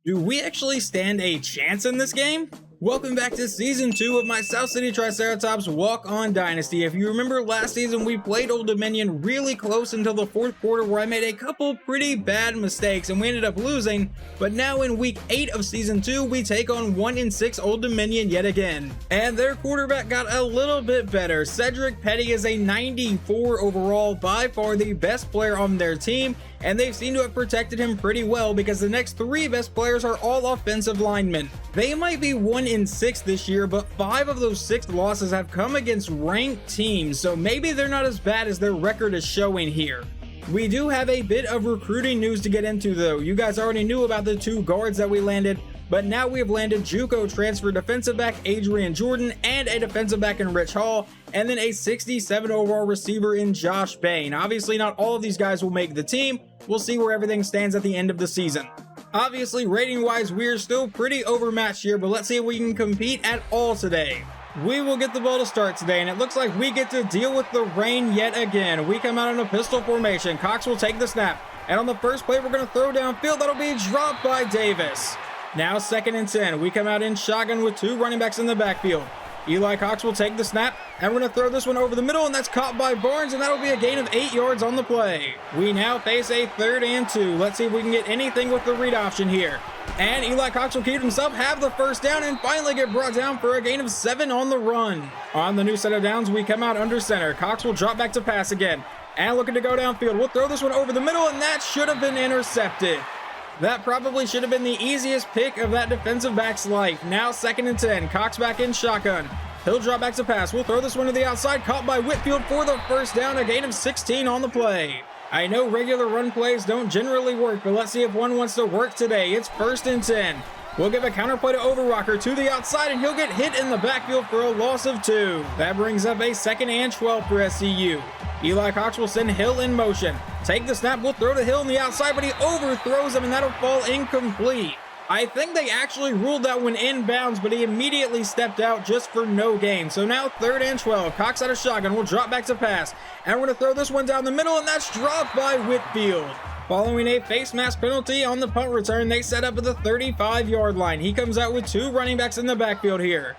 Do we actually stand a chance in this game? Welcome back to Season 2 of my South City Triceratops Walk-On Dynasty. If you remember last season, we played Old Dominion really close until the fourth quarter where I made a couple pretty bad mistakes and we ended up losing, but now in Week 8 of Season 2, we take on 1-6 Old Dominion yet again. And their quarterback got a little bit better. Cedric Petty is a 94 overall, by far the best player on their team, and they seem to have protected him pretty well because the next 3 best players are all offensive linemen. They might be 1-6 this year, but 5 of those 6 losses have come against ranked teams, so maybe they're not as bad as their record is showing here. We do have a bit of recruiting news to get into though. You guys already knew about the 2 guards that we landed, but now we have landed JUCO transfer defensive back Adrian Jordan and a defensive back in Rich Hall, and then a 67 overall receiver in Josh Bain. Obviously not all of these guys will make the team. We'll see where everything stands at the end of the season. Obviously, rating-wise, we're still pretty overmatched here, but let's see if we can compete at all today. We will get the ball to start today, and it looks like we get to deal with the rain yet again. We come out in a pistol formation. Cox will take the snap, and on the first play, we're going to throw downfield. That'll be dropped by Davis. Now 2nd and 10. We come out in shotgun with 2 running backs in the backfield. Eli Cox will take the snap, and we're going to throw this one over the middle, and that's caught by Barnes, and that'll be a gain of 8 yards on the play. We now face a 3rd and 2. Let's see if we can get anything with the read option here. And Eli Cox will keep himself, have the first down, and finally get brought down for a gain of 7 on the run. On the new set of downs, we come out under center. Cox will drop back to pass again, and looking to go downfield. We'll throw this one over the middle, and that should have been intercepted. That probably should have been the easiest pick of that defensive back's life. Now 2nd and 10. Cox back in shotgun. He'll drop back to pass. We'll throw this one to the outside. Caught by Whitfield for the first down. A gain of 16 on the play. I know regular run plays don't generally work, but let's see if one wants to work today. It's 1st and 10. We'll give a counterplay to Overrocker to the outside, and he'll get hit in the backfield for a loss of 2. That brings up a 2nd and 12 for SCU. Eli Cox will send Hill in motion. Take the snap, we'll throw to Hill on the outside, but he overthrows him, and that'll fall incomplete. I think they actually ruled that one inbounds, but he immediately stepped out just for no gain. So now 3rd and 12. Cox out of shotgun. We'll drop back to pass. And we're going to throw this one down the middle, and that's dropped by Whitfield. Following a face mask penalty on the punt return, they set up at the 35-yard line. He comes out with 2 running backs in the backfield here.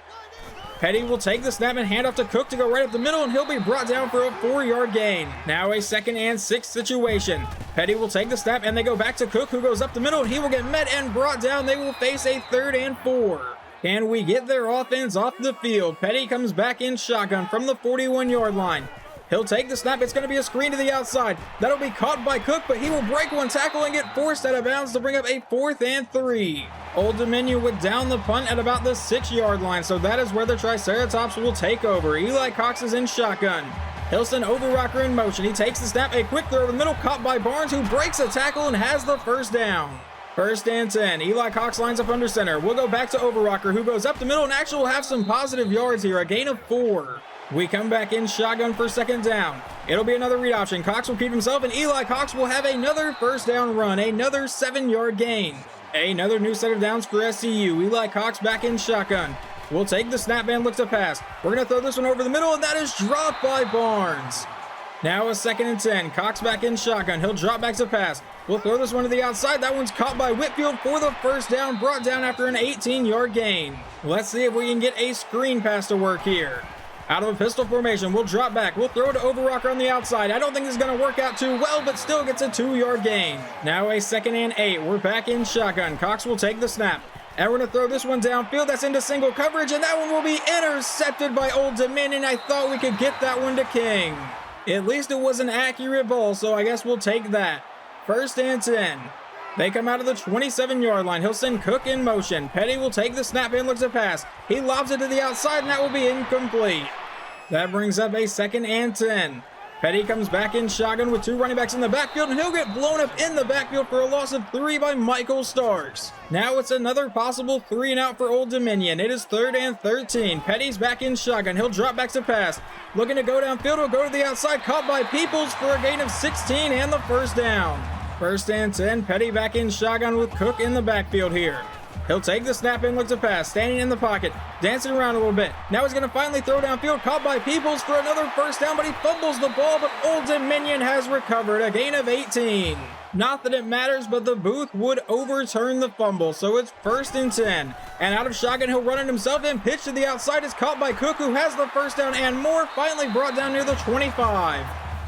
Petty will take the snap and hand off to Cook to go right up the middle, and he'll be brought down for a 4-yard gain. Now a 2nd and 6 situation. Petty will take the snap, and they go back to Cook, who goes up the middle, and he will get met and brought down. They will face a 3rd and 4. Can we get their offense off the field? Petty comes back in shotgun from the 41-yard line. He'll take the snap. It's going to be a screen to the outside. That'll be caught by Cook, but he will break one tackle and get forced out of bounds to bring up a 4th and 3. Old Dominion would down the punt at about the 6-yard line, so that is where the Triceratops will take over. Eli Cox is in shotgun. He'll send Overrocker in motion. He takes the snap, a quick throw over the middle, caught by Barnes, who breaks a tackle and has the first down. 1st and 10. Eli Cox lines up under center. We'll go back to Overrocker, who goes up the middle and actually will have some positive yards here, a gain of 4. We come back in shotgun for 2nd down. It'll be another read option. Cox will keep himself, and Eli Cox will have another first down run, another 7-yard gain. Another new set of downs for SCU. Eli Cox back in shotgun. We'll take the snap and look to pass. We're going to throw this one over the middle, and that is dropped by Barnes. Now a 2nd and 10. Cox back in shotgun. He'll drop back to pass. We'll throw this one to the outside. That one's caught by Whitfield for the first down, brought down after an 18-yard gain. Let's see if we can get a screen pass to work here. Out of a pistol formation, we'll drop back. We'll throw it to Overrocker on the outside. I don't think this is going to work out too well, but still gets a 2-yard gain. Now a 2nd and 8. We're back in shotgun. Cox will take the snap. And we're going to throw this one downfield. That's into single coverage, and that one will be intercepted by Old Dominion. I thought we could get that one to King. At least it was an accurate ball, so I guess we'll take that. 1st and 10. They come out of the 27-yard line. He'll send Cook in motion. Petty will take the snap and looks to pass. He lobs it to the outside, and that will be incomplete. That brings up a 2nd and 10. Petty comes back in shotgun with 2 running backs in the backfield, and he'll get blown up in the backfield for a loss of 3 by Michael Starks. Now it's another possible 3 and out for Old Dominion. It is 3rd and 13. Petty's back in shotgun. He'll drop back to pass. Looking to go downfield. He'll go to the outside. Caught by Peoples for a gain of 16 and the first down. 1st and 10. Petty back in shotgun with Cook in the backfield here. He'll take the snap and look to pass, standing in the pocket, dancing around a little bit. Now he's going to finally throw downfield, caught by Peoples for another first down, but he fumbles the ball, but Old Dominion has recovered, a gain of 18. Not that it matters, but the booth would overturn the fumble, so it's 1st and 10. And out of shotgun, he'll run it himself in. Pitch to the outside is caught by Cook, who has the first down, and more, finally brought down near the 25.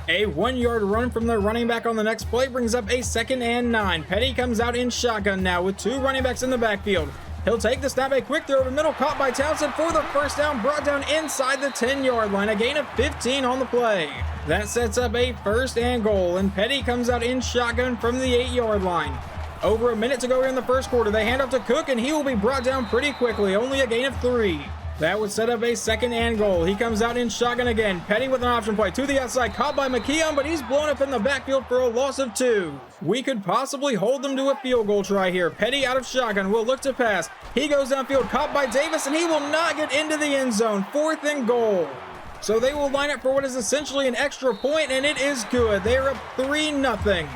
A 1-yard run from the running back on the next play brings up a 2nd and 9. Petty comes out in shotgun now with 2 running backs in the backfield. He'll take the snap, a quick throw over the middle, caught by Townsend for the first down, brought down inside the 10-yard line, a gain of 15 on the play. That sets up a 1st and goal, and Petty comes out in shotgun from the 8-yard line. Over a minute to go here in the first quarter. They hand off to Cook, and he will be brought down pretty quickly, only a gain of 3. That would set up a 2nd and goal. He comes out in shotgun again. Petty with an option play to the outside, caught by Ncaa, but he's blown up in the backfield for a loss of 2. We could possibly hold them to a field goal try here. Petty out of shotgun will look to pass. He goes downfield, caught by Davis, and he will not get into the end zone. 4th and goal. So they will line up for what is essentially an extra point, and it is good. They are up 3-0.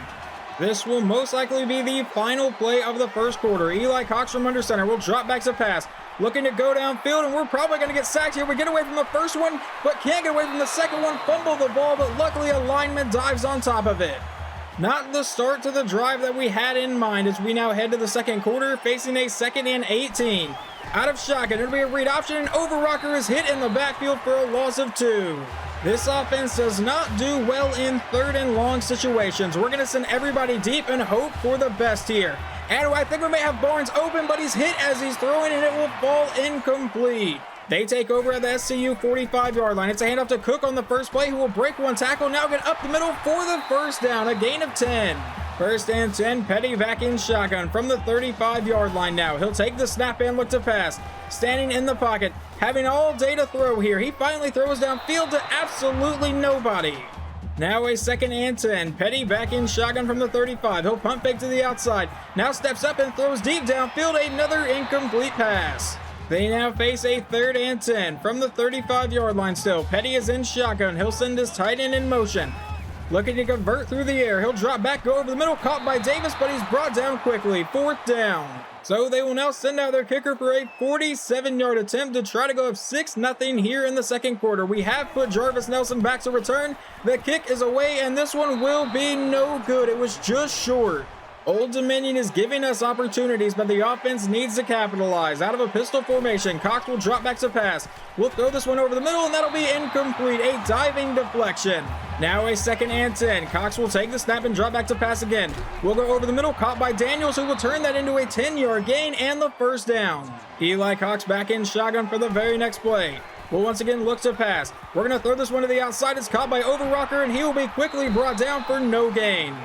This will most likely be the final play of the first quarter. Eli Cox from under center will drop back to pass, looking to go downfield, and we're probably going to get sacked here. We get away from the first one, but can't get away from the second one. Fumble the ball, but luckily a lineman dives on top of it. Not the start to the drive that we had in mind as we now head to the second quarter, facing a 2nd and 18. Out of shotgun, it'll be a read option, and Overrocker is hit in the backfield for a loss of 2. This offense does not do well in 3rd and long situations. We're going to send everybody deep and hope for the best here. And I think we may have Barnes open, but he's hit as he's throwing, and it will fall incomplete. They take over at the SCU 45-yard line. It's a handoff to Cook on the first play, who will break one tackle, now get up the middle for the first down, a gain of 10. 1st and 10, Petty back in shotgun from the 35-yard line now. He'll take the snap and look to pass. Standing in the pocket, having all day to throw here. He finally throws downfield to absolutely nobody. Now a 2nd and 10. Petty back in shotgun from the 35. He'll pump fake to the outside. Now steps up and throws deep downfield. Another incomplete pass. They now face a 3rd and 10 from the 35-yard line still. Petty is in shotgun. He'll send his tight end in motion. Looking to convert through the air. He'll drop back, go over the middle, caught by Davis, but he's brought down quickly. 4th down. So they will now send out their kicker for a 47-yard attempt to try to go up 6-0 here in the second quarter. We have put Jarvis Nelson back to return. The kick is away, and this one will be no good. It was just short. Old Dominion is giving us opportunities, but the offense needs to capitalize. Out of a pistol formation, Cox will drop back to pass. We'll throw this one over the middle, and that'll be incomplete. A diving deflection. Now a 2nd and 10. Cox will take the snap and drop back to pass again. We'll go over the middle, caught by Daniels, who will turn that into a 10-yard gain and the first down. Eli Cox back in shotgun for the very next play. We'll once again look to pass. We're going to throw this one to the outside. It's caught by Overrocker, and he will be quickly brought down for no gain.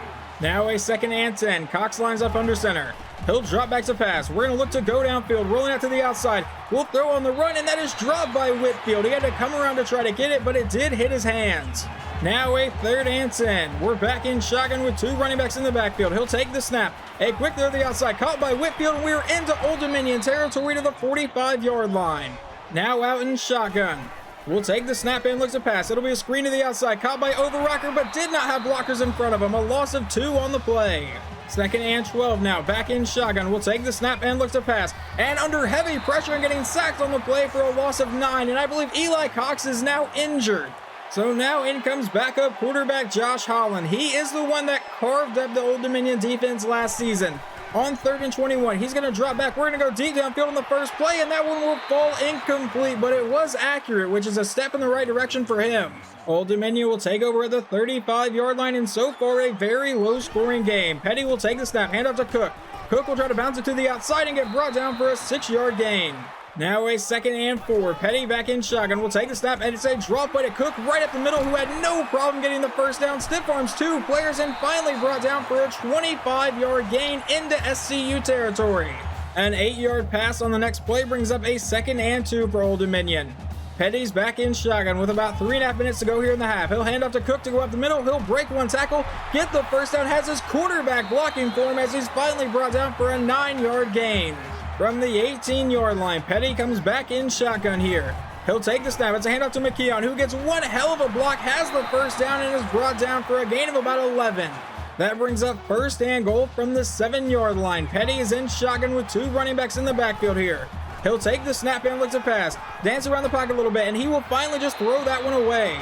Now a 2nd and 10. Cox lines up under center. He'll drop back to pass. We're going to look to go downfield, rolling out to the outside. We'll throw on the run, and that is dropped by Whitfield. He had to come around to try to get it, but it did hit his hands. Now a 3rd and 10. We're back in shotgun with 2 running backs in the backfield. He'll take the snap. A quick throw to the outside, caught by Whitfield, and we're into Old Dominion territory to the 45-yard line. Now out in shotgun. We'll take the snap and look to pass. It'll be a screen to the outside, caught by Overrocker, but did not have blockers in front of him. A loss of 2 on the play. 2nd and 12 now, back in shotgun. We'll take the snap and look to pass. And under heavy pressure and getting sacked on the play for a loss of 9. And I believe Eli Cox is now injured. So now in comes backup quarterback Josh Holland. He is the one that carved up the Old Dominion defense last season. On 3rd and 21, he's going to drop back. We're going to go deep downfield on the first play, and that one will fall incomplete, but it was accurate, which is a step in the right direction for him. Old Dominion will take over at the 35-yard line, and so far a very low-scoring game. Petty will take the snap, hand off to Cook. Cook will try to bounce it to the outside and get brought down for a 6-yard gain. Now a 2nd and 4. Petty back in shotgun. We'll take the snap, and it's a drop play to Cook right up the middle, who had no problem getting the first down. Stiff arms 2 players and finally brought down for a 25-yard gain into SCU territory. An 8-yard pass on the next play brings up a 2nd and 2 for Old Dominion. Petty's back in shotgun with about 3.5 minutes to go here in the half. He'll hand off to Cook to go up the middle. He'll break one tackle, get the first down, has his quarterback blocking for him as he's finally brought down for a 9-yard gain. From the 18-yard line, Petty comes back in shotgun here. He'll take the snap. It's a handoff to Ncaa, who gets one hell of a block, has the first down, and is brought down for a gain of about 11. That brings up 1st and goal from the 7-yard line. Petty is in shotgun with 2 running backs in the backfield here. He'll take the snap and look to pass, dance around the pocket a little bit, and he will finally just throw that one away.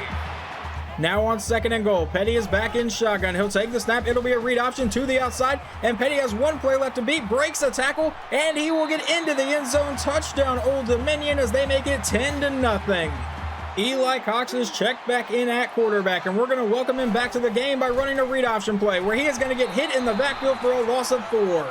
Now on 2nd and goal, Petty is back in shotgun. He'll take the snap. It'll be a read option to the outside, and Petty has one play left to beat, breaks a tackle, and he will get into the end zone. Touchdown, Old Dominion, as they make it 10-0. Eli Cox is checked back in at quarterback, and we're going to welcome him back to the game by running a read option play where he is going to get hit in the backfield for a loss of 4.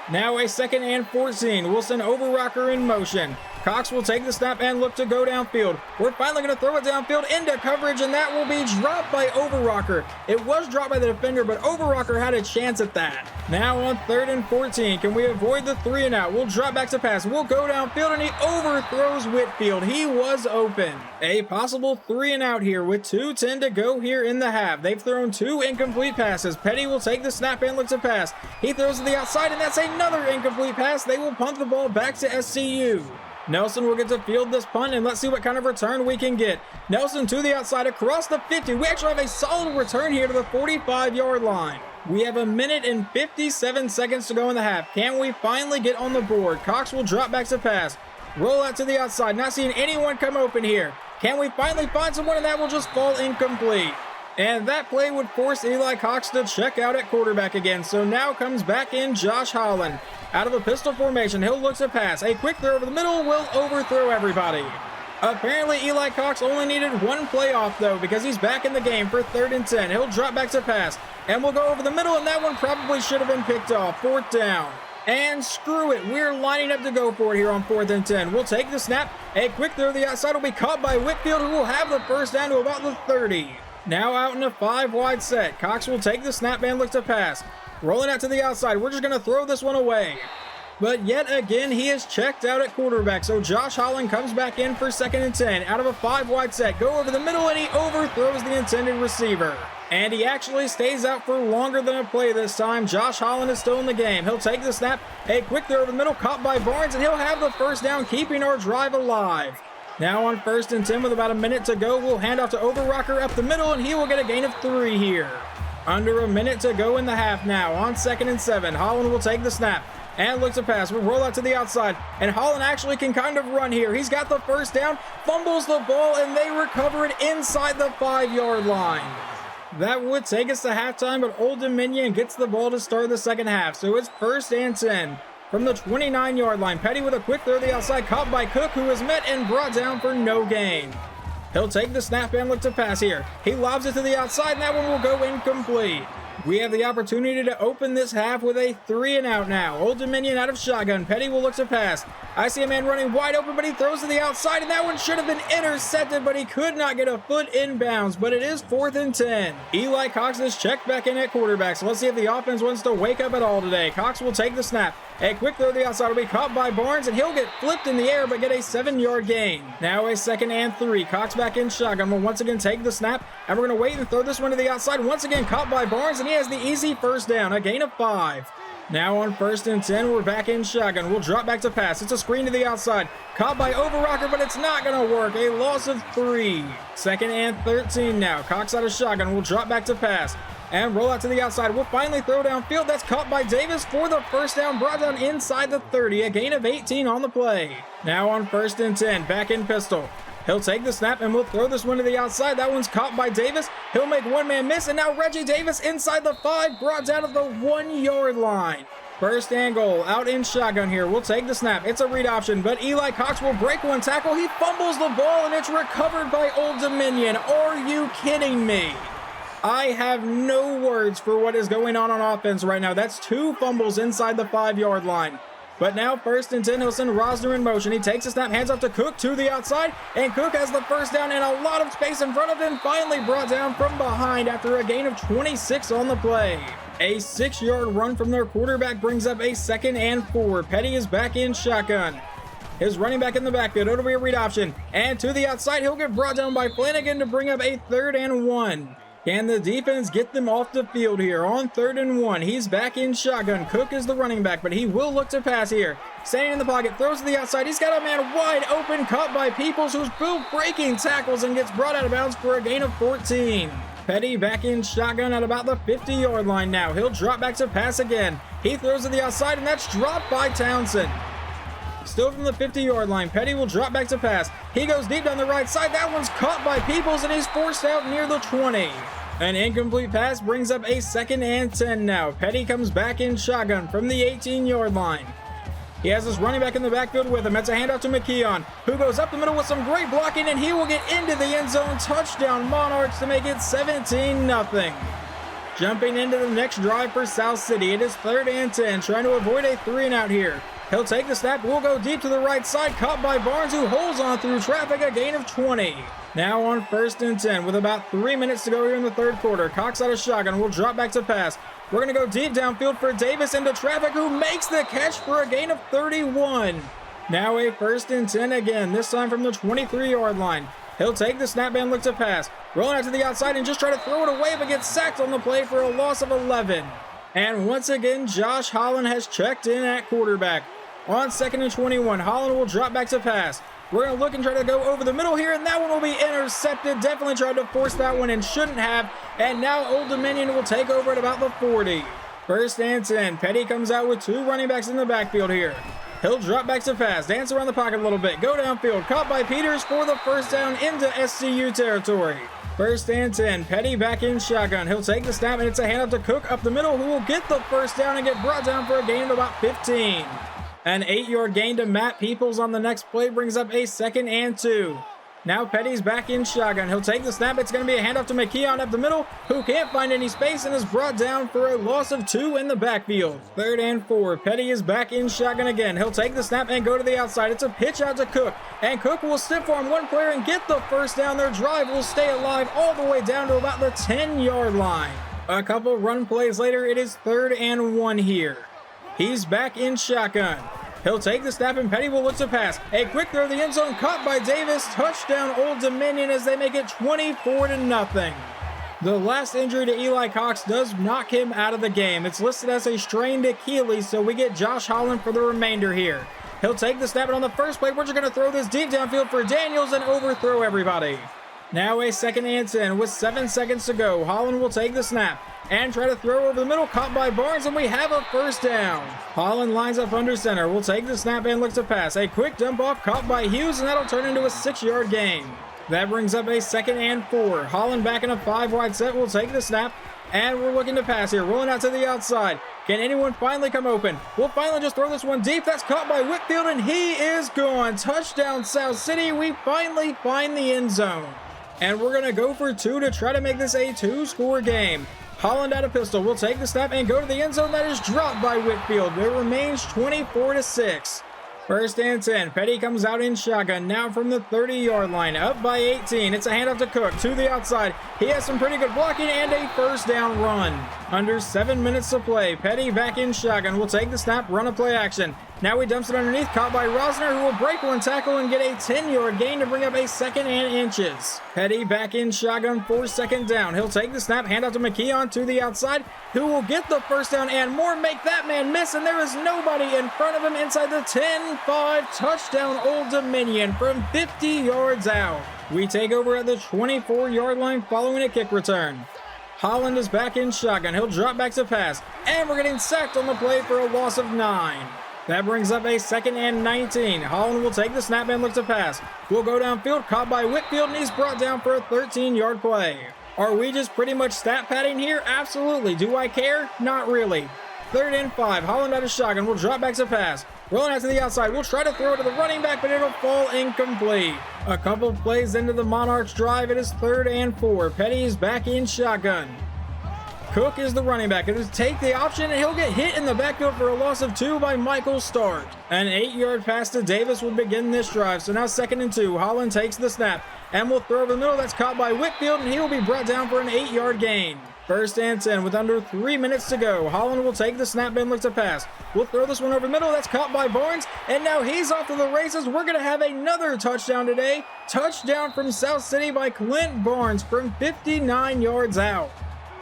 Now a 2nd and 14. We'll send Overrocker in motion. Cox will take the snap and look to go downfield. We're finally going to throw it downfield into coverage, and that will be dropped by Overrocker. It was dropped by the defender, but Overrocker had a chance at that. Now on 3rd and 14, can we avoid the 3 and out? We'll drop back to pass. We'll go downfield, and he overthrows Whitfield. He was open. A possible 3 and out here with 2:10 to go here in the half. They've thrown 2 incomplete passes. Petty will take the snap and look to pass. He throws to the outside, and that's another incomplete pass. They will punt the ball back to SCU. Nelson will get to field this punt, and let's see what kind of return we can get. Nelson to the outside across the 50. We actually have a solid return here to the 45-yard line. We have 1 minute and 57 seconds to go in the half. Can we finally get on the board? Cox will drop back to pass. Roll out to the outside. Not seeing anyone come open here. Can we finally find someone, and that will just fall incomplete. And that play would force Eli Cox to check out at quarterback again. So now comes back in Josh Holland. Out of a pistol formation, he'll look to pass. A quick throw over the middle will overthrow everybody. Apparently, Eli Cox only needed 1 play off, though, because he's back in the game for 3rd and 10. He'll drop back to pass, and we'll go over the middle, and that one probably should have been picked off. 4th down. And screw it, we're lining up to go for it here on 4th and 10. We'll take the snap. A quick throw to the outside will be caught by Whitfield, who will have the first down to about the 30. Now out in a 5-wide set. Cox will take the snap and look to pass. Rolling out to the outside. We're just going to throw this one away. But yet again, he is checked out at quarterback. So Josh Holland comes back in for 2nd and 10. Out of a 5-wide set. Go over the middle, and he overthrows the intended receiver. And he actually stays out for longer than a play this time. Josh Holland is still in the game. He'll take the snap. A quick throw over the middle, caught by Barnes, and he'll have the first down, keeping our drive alive. Now on 1st and 10 with about 1 minute to go, we'll hand off to Overrocker up the middle, and he will get a gain of 3 here. Under 1 minute to go in the half now. On 2nd and 7, Holland will take the snap and look to pass. We'll roll out to the outside, and Holland actually can kind of run here. He's got the first down, fumbles the ball, and they recover it inside the 5-yard line. That would take us to halftime, but Old Dominion gets the ball to start the 2nd half, so it's 1st and 10. From the 29-yard line, Petty with a quick throw to the outside, caught by Cook, who is met and brought down for no gain. He'll take the snap and look to pass here. He lobs it to the outside, and that one will go incomplete. We have the opportunity to open this half with a 3 and out now. Old Dominion out of shotgun. Petty will look to pass. I see a man running wide open, but he throws to the outside, and that one should have been intercepted, but he could not get a foot in bounds. But it is 4th and 10. Eli Cox is checked back in at quarterback, so let's see if the offense wants to wake up at all today. Cox will take the snap. A quick throw to the outside will be caught by Barnes, and he'll get flipped in the air but get a 7-yard gain. Now a 2nd and 3. Cox back in shotgun will once again take the snap, and we're going to wait and throw this one to the outside. Once again caught by Barnes, and he has the easy first down, a gain of 5. Now on 1st and 10, we're back in shotgun. We'll drop back to pass. It's a screen to the outside. Caught by Overrocker, but it's not going to work. A loss of 3. 2nd and 13 now. Cox out of shotgun. We'll drop back to pass and roll out to the outside. We'll finally throw downfield. That's caught by Davis for the first down, brought down inside the 30. A gain of 18 on the play. Now on 1st and 10, back in pistol. He'll take the snap, and we'll throw this one to the outside. That one's caught by Davis. He'll make one-man miss, and now Reggie Davis inside the 5, brought down at the 1-yard line. 1st and goal, out in shotgun here. We'll take the snap. It's a read option, but Eli Cox will break one tackle. He fumbles the ball, and it's recovered by Old Dominion. Are you kidding me? I have no words for what is going on offense right now. That's 2 fumbles inside the 5-yard line. But now 1st and 10, he'll send Rosner in motion. He takes a snap, hands off to Cook to the outside, and Cook has the first down and a lot of space in front of him, finally brought down from behind after a gain of 26 on the play. A 6-yard run from their quarterback brings up a 2nd and 4. Petty is back in shotgun. His running back in the backfield, it'll be a read option, and to the outside, he'll get brought down by Flanagan to bring up a 3rd and 1. Can the defense get them off the field here on 3rd and 1? He's back in shotgun. Cook is the running back, but he will look to pass here. Standing in the pocket, throws to the outside. He's got a man wide open, caught by Peoples, who's breaking tackles and gets brought out of bounds for a gain of 14. Petty back in shotgun at about the 50-yard line now. He'll drop back to pass again. He throws to the outside, and that's dropped by Townsend. Still from the 50-yard line, Petty will drop back to pass. He goes deep down the right side. That one's caught by Peoples, and he's forced out near the 20. An incomplete pass brings up a 2nd and 10 now. Petty comes back in shotgun from the 18-yard line. He has his running back in the backfield with him. It's a handoff to Ncaa, who goes up the middle with some great blocking, and he will get into the end zone. Touchdown Monarchs to make it 17-0. Jumping into the next drive for South City. It is 3rd and 10, trying to avoid a 3-and-out here. He'll take the snap, will go deep to the right side, caught by Barnes, who holds on through traffic, a gain of 20. Now on 1st and 10, with about 3 minutes to go here in the 3rd quarter. Cox out of shotgun, will drop back to pass. We're going to go deep downfield for Davis into traffic, who makes the catch for a gain of 31. Now a 1st and 10 again, this time from the 23-yard line. He'll take the snap and look to pass. Rolling out to the outside and just try to throw it away, but gets sacked on the play for a loss of 11. And once again, Josh Holland has checked in at quarterback. On 2nd and 21, Holland will drop back to pass. We're going to look and try to go over the middle here, and that one will be intercepted. Definitely tried to force that one and shouldn't have. And now Old Dominion will take over at about the 40. 1st and 10. Petty comes out with 2 running backs in the backfield here. He'll drop back to pass, dance around the pocket a little bit, go downfield, caught by Peters for the 1st down into SCU territory. 1st and 10, Petty back in shotgun. He'll take the snap, and it's a handoff to Cook up the middle, who will get the 1st down and get brought down for a gain of about 15. An 8-yard gain to Matt Peoples on the next play brings up a 2nd and 2. Now Petty's back in shotgun. He'll take the snap. It's going to be a handoff to Ncaa up the middle, who can't find any space and is brought down for a loss of 2 in the backfield. 3rd and 4. Petty is back in shotgun again. He'll take the snap and go to the outside. It's a pitch out to Cook, and Cook will stiff arm one player and get the 1st down. Their drive will stay alive all the way down to about the 10-yard line. A couple run plays later, it is 3rd and 1 here. He's back in shotgun. He'll take the snap, and Petty will look to pass. A quick throw to the end zone, caught by Davis. Touchdown Old Dominion as they make it 24-0. The last injury to Eli Cox does knock him out of the game. It's listed as a strained Achilles, so we get Josh Holland for the remainder here. He'll take the snap, and on the first play, we're just going to throw this deep downfield for Daniels and overthrow everybody. Now a 2nd and 10 with 7 seconds to go. Holland will take the snap and try to throw over the middle, caught by Barnes, and we have a 1st down. Holland lines up under center, will take the snap and looks to pass. A quick dump off, caught by Hughes, and that'll turn into a 6-yard gain. That brings up a 2nd and 4. Holland back in a 5-wide set, will take the snap, and we're looking to pass here, rolling out to the outside. Can anyone finally come open? We'll finally just throw this one deep. That's caught by Whitfield, and he is gone. Touchdown South City. We finally find the end zone. And we're going to go for 2 to try to make this a 2-score game. Holland out of pistol will take the snap and go to the end zone. That is dropped by Whitfield. It remains 24-6. 1st and 10. Petty comes out in shotgun now from the 30-yard line, up by 18. It's a handoff to Cook to the outside. He has some pretty good blocking and a 1st down run. Under 7 minutes to play. Petty back in shotgun will take the snap, run a play action. Now he dumps it underneath, caught by Rosner, who will break one tackle and get a 10-yard gain to bring up a 2nd and inches. Petty back in shotgun for 2nd down. He'll take the snap, hand out to Ncaa to the outside, who will get the 1st down and more, make that man miss, and there is nobody in front of him inside the 10-5. Touchdown Old Dominion from 50 yards out. We take over at the 24-yard line following a kick return. Holland is back in shotgun. He'll drop back to pass, and we're getting sacked on the play for a loss of 9. That brings up a 2nd and 19. Holland will take the snap and look to pass. Will go downfield, caught by Whitfield, and he's brought down for a 13-yard play. Are we just pretty much stat padding here? Absolutely. Do I care? Not really. 3rd and 5. Holland out of shotgun. Will drop back to pass. Rolling out to the outside. We'll try to throw it to the running back, but it'll fall incomplete. A couple plays into the Monarchs drive. It is 3rd and 4. Petty is back in shotgun. Cook is the running back. It'll take the option, and he'll get hit in the backfield for a loss of 2 by Michael Stark. An 8-yard pass to Davis will begin this drive. So now 2nd and 2. Holland takes the snap and will throw over the middle. That's caught by Whitfield, and he will be brought down for an 8-yard gain. 1st and 10 with under 3 minutes to go. Holland will take the snap and look to pass. We'll throw this one over the middle. That's caught by Barnes, and now he's off to the races. We're going to have another touchdown today. Touchdown from South City by Clint Barnes from 59 yards out.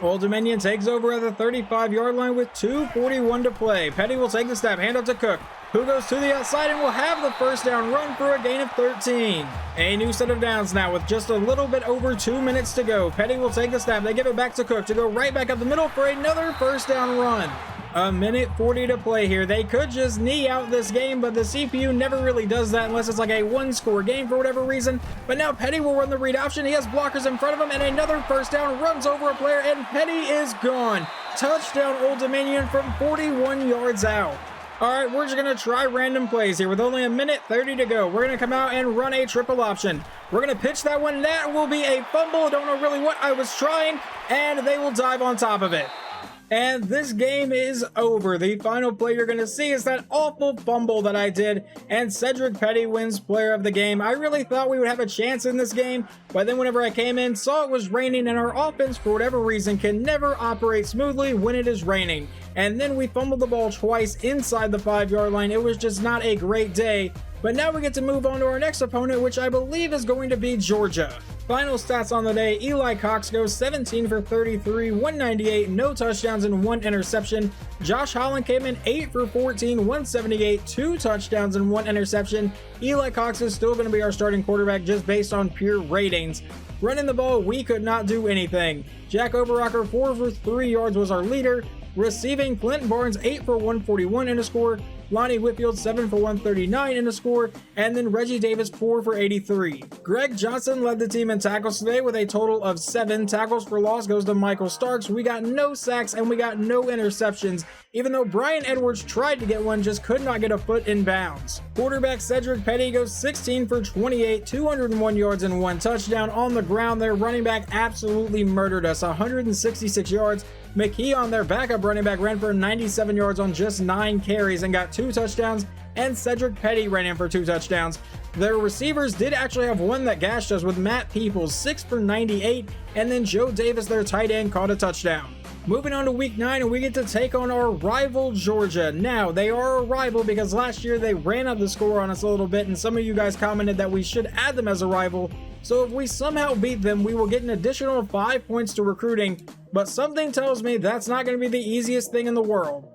Old Dominion takes over at the 35-yard line with 2:41 to play. Petty will take the snap, hand up to Cook, who goes to the outside and will have the 1st down run for a gain of 13. A new set of downs now with just a little bit over 2 minutes to go. Petty will take the snap. They give it back to Cook to go right back up the middle for another 1st down run. A minute 40 to play here. They could just knee out this game, but the CPU never really does that unless it's like a one-score game for whatever reason. But now Petty will run the read option. He has blockers in front of him, and another first down, runs over a player, and Petty is gone. Touchdown, Old Dominion from 41 yards out. All right, we're just going to try random plays here with only a minute 30 to go. We're going to come out and run a triple option. We're going to pitch that one. That will be a fumble. Don't know really what I was trying, and they will dive on top of it. And this game is over. The final play you're going to see is that awful fumble that I did, and Cedric Petty wins player of the game. I really thought we would have a chance in this game, but then whenever I came in, saw it was raining, and our offense, for whatever reason, can never operate smoothly when it is raining. And then we fumbled the ball twice inside the 5-yard line. It was just not a great day. But now we get to move on to our next opponent, which I believe is going to be Georgia. Final stats on the day: Eli Cox goes 17 for 33, 198, no touchdowns and 1 interception. Josh Holland came in 8 for 14, 178, 2 touchdowns and 1 interception. Eli Cox is still going to be our starting quarterback just based on pure ratings. Running the ball, we could not do anything. Jack Overrocker 4 for 3 yards was our leader. Receiving, Clint Barnes 8 for 141 in a score, Lonnie Whitfield 7 for 139 in a score, and then Reggie Davis 4 for 83. Greg Johnson led the team in tackles today with a total of 7. Tackles for loss goes to Michael Starks. We got no sacks and we got no interceptions, even though Brian Edwards tried to get one, just could not get a foot in bounds. Quarterback Cedric Petty goes 16 for 28, 201 yards and 1 touchdown. On the ground, their running back absolutely murdered us, 166 yards. McKee, their backup running back, ran for 97 yards on just 9 carries and got 2 touchdowns, and Cedric Petty ran in for 2 touchdowns. Their receivers did actually have one that gashed us with Matt Peoples, 6 for 98, and then Joe Davis, their tight end, caught a touchdown. Moving on to week 9, and we get to take on our rival Georgia. Now, they are a rival because last year they ran up the score on us a little bit, and some of you guys commented that we should add them as a rival. So if we somehow beat them, we will get an additional 5 points to recruiting, but something tells me that's not going to be the easiest thing in the world.